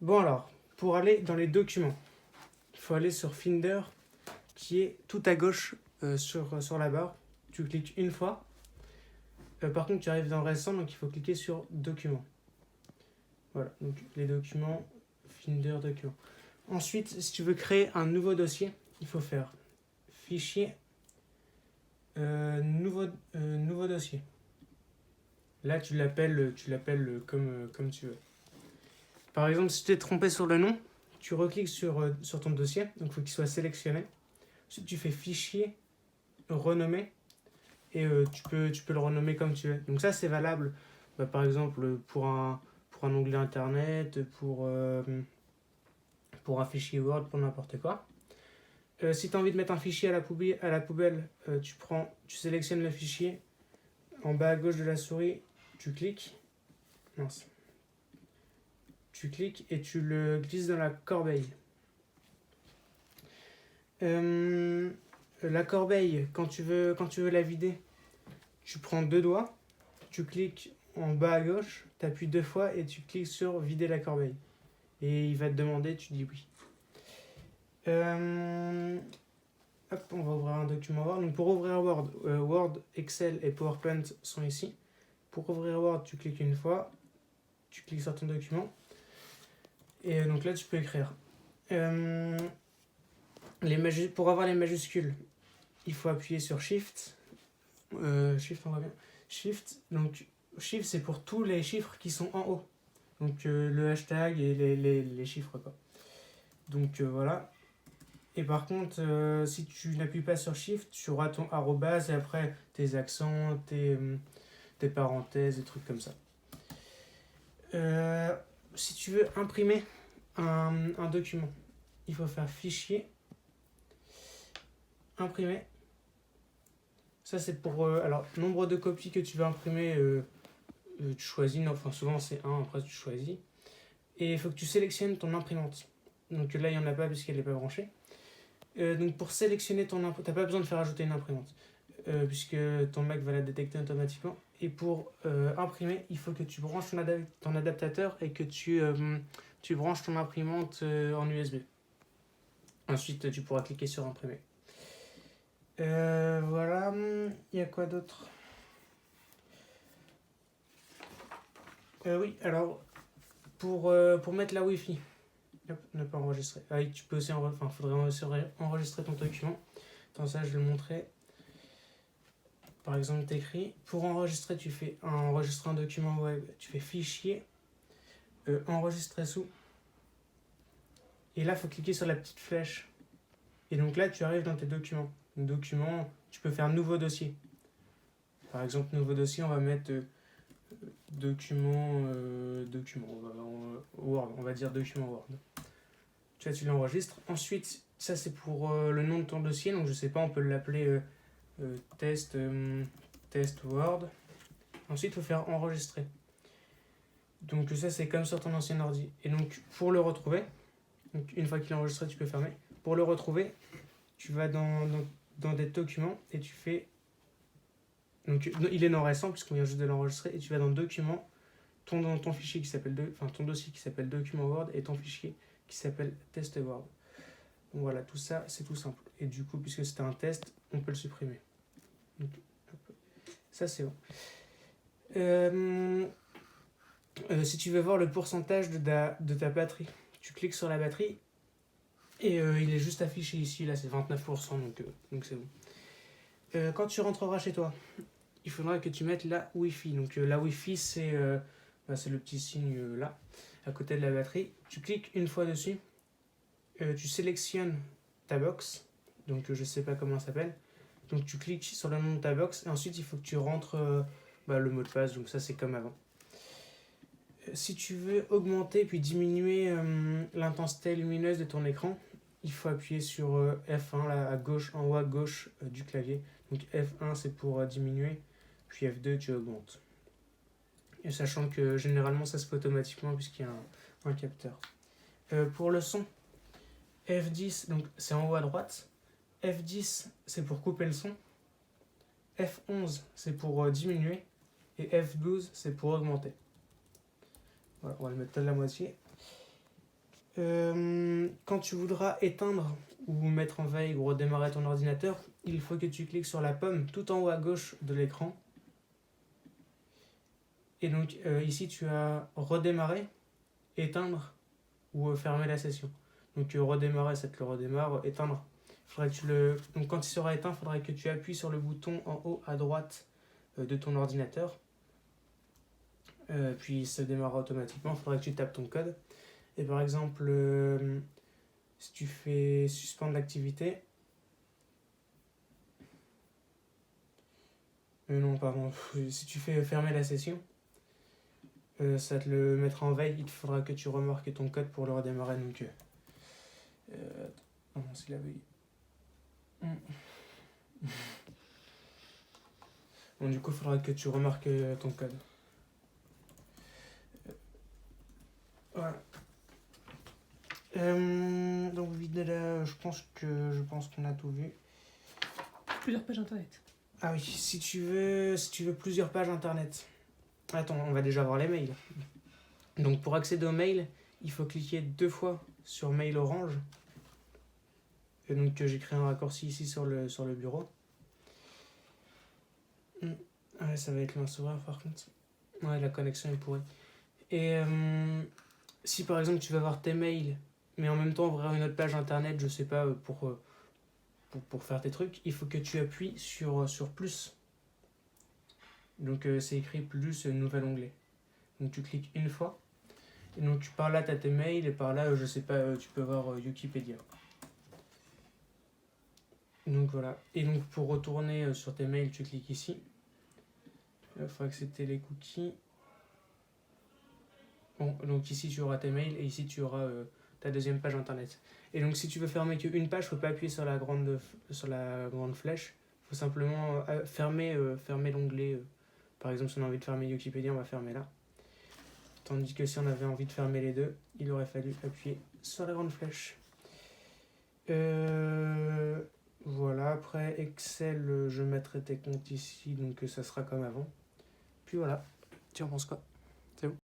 Bon alors, pour aller dans les documents, il faut aller sur Finder, qui est tout à gauche sur la barre. Tu cliques une fois. Par contre, tu arrives dans récent, donc il faut cliquer sur documents. Voilà, donc les documents, Finder, documents. Ensuite, si tu veux créer un nouveau dossier, il faut faire fichier, nouveau dossier. Là, tu l'appelles comme tu veux. Par exemple, si tu t'es trompé sur le nom, tu recliques sur ton dossier, donc il faut qu'il soit sélectionné. Ensuite, tu fais fichier, renommer, et tu peux le renommer comme tu veux. Donc ça, c'est valable, par exemple, pour un onglet internet, pour un fichier Word, pour n'importe quoi. Si tu as envie de mettre un fichier à la poubelle, tu sélectionnes le fichier. En bas à gauche de la souris, tu cliques. Mince. Tu cliques et tu le glisses dans la corbeille. La corbeille, quand tu veux la vider, tu prends deux doigts, tu cliques en bas à gauche, tu appuies deux fois et tu cliques sur vider la corbeille. Et il va te demander, tu dis oui. Hop, on va ouvrir un document Word. Donc pour ouvrir Word, Word, Excel et PowerPoint sont ici. Pour ouvrir Word, tu cliques une fois, tu cliques sur ton document. Et donc là, tu peux écrire. Pour avoir les majuscules, il faut appuyer sur Shift. Shift, on va bien. Shift, donc Shift, c'est pour tous les chiffres qui sont en haut. Donc le hashtag et les chiffres, quoi. Donc voilà. Et par contre, si tu n'appuies pas sur Shift, tu auras ton arrobase et après tes accents, tes parenthèses, des trucs comme ça. Si tu veux imprimer un document, il faut faire fichier, imprimer. Ça, c'est pour. Alors, nombre de copies que tu veux imprimer, tu choisis. Enfin, souvent, c'est 1, après, tu choisis. Et il faut que tu sélectionnes ton imprimante. Donc là, il n'y en a pas puisqu'elle n'est pas branchée. Donc, pour sélectionner ton imprimante, tu n'as pas besoin de faire ajouter une imprimante. Puisque ton Mac va la détecter automatiquement. Et pour imprimer, il faut que tu branches ton adaptateur et que tu branches ton imprimante en USB. Ensuite, tu pourras cliquer sur imprimer. Voilà, il y a quoi d'autre? Oui, alors, pour mettre la Wi-Fi, hop, ne pas enregistrer. Ah oui, tu peux aussi faudrait aussi enregistrer ton document. Attends, ça, je vais le montrer. Par exemple, t'écris. Pour enregistrer, tu fais enregistrer un document web. Tu fais fichier, enregistrer sous. Et là, il faut cliquer sur la petite flèche. Et donc là, tu arrives dans tes documents. Document, tu peux faire nouveau dossier. Par exemple, nouveau dossier, on va mettre document Word. On va dire document Word. Tu l'enregistres. Ensuite, ça c'est pour le nom de ton dossier. Donc je sais pas, on peut l'appeler test Word. Ensuite, il faut faire enregistrer. Donc ça c'est comme sur ton ancien ordi. Et donc pour le retrouver, donc une fois qu'il est enregistré, tu peux fermer. Pour le retrouver, tu vas dans des documents et tu fais. Donc il est non récent puisqu'on vient juste de l'enregistrer et tu vas dans documents, ton fichier qui s'appelle ton dossier qui s'appelle document Word et ton fichier qui s'appelle test Word. Donc voilà, tout ça c'est tout simple. Et du coup, puisque c'était un test, on peut le supprimer. Donc, ça c'est bon. Si tu veux voir le pourcentage de ta batterie, tu cliques sur la batterie et il est juste affiché ici, là c'est 29%, donc c'est bon. Quand tu rentreras chez toi, il faudra que tu mettes la Wi-Fi. Donc la Wi-Fi c'est le petit signe là, à côté de la batterie. Tu cliques une fois dessus, tu sélectionnes ta box, donc je sais pas comment ça s'appelle. Donc tu cliques sur le nom de ta box et ensuite il faut que tu rentres le mot de passe, donc ça c'est comme avant. Si tu veux augmenter puis diminuer l'intensité lumineuse de ton écran, il faut appuyer sur F1 là à gauche, en haut à gauche du clavier. Donc F1 c'est pour diminuer, puis F2 tu augmentes. Et sachant que généralement ça se fait automatiquement puisqu'il y a un capteur. Pour le son, F10 donc c'est en haut à droite. F10 c'est pour couper le son. F11 c'est pour diminuer. Et F12 c'est pour augmenter. Voilà, on va le mettre à la moitié. Quand tu voudras éteindre ou mettre en veille ou redémarrer ton ordinateur, il faut que tu cliques sur la pomme tout en haut à gauche de l'écran. Et donc ici tu as redémarrer, éteindre ou fermer la session. Donc redémarrer, ça te le redémarre, éteindre. Donc quand il sera éteint, il faudra que tu appuies sur le bouton en haut à droite de ton ordinateur. Puis il se démarre automatiquement, il faudra que tu tapes ton code. Et par exemple, si tu fais suspendre l'activité. Non, pardon. Si tu fais fermer la session, ça te le mettra en veille. Il te faudra que tu remarques ton code pour le redémarrer. Donc, non, c'est la veille. Bon, du coup, il faudra que tu remarques ton code. Voilà. Donc, je pense qu'on a tout vu. Plusieurs pages internet. Ah oui, si tu veux plusieurs pages internet. Attends, on va déjà voir les mails. Donc pour accéder aux mails, il faut cliquer 2 fois sur mail orange. Et donc j'ai créé un raccourci ici sur le bureau. Ouais, ça va être lent à s'ouvrir par contre. Ouais, la connexion est pourrie. Et si par exemple tu vas voir tes mails, mais en même temps ouvrir une autre page internet, je sais pas, pour faire tes trucs, il faut que tu appuies sur plus. Donc c'est écrit plus, nouvel onglet. Donc tu cliques une fois. Et donc par là tu as tes mails et par là, je sais pas, tu peux voir Wikipédia. Donc voilà. Et donc pour retourner sur tes mails, tu cliques ici. Il faut accepter les cookies. Bon, donc ici tu auras tes mails et ici tu auras ta deuxième page internet. Et donc si tu veux fermer qu'une page, il ne faut pas appuyer sur la grande flèche. Il faut simplement fermer l'onglet. Par exemple, si on a envie de fermer Wikipédia, on va fermer là. Tandis que si on avait envie de fermer les deux, il aurait fallu appuyer sur la grande flèche. Voilà, après Excel, je mettrai tes comptes ici, donc ça sera comme avant. Puis voilà, tu en penses quoi? C'est bon?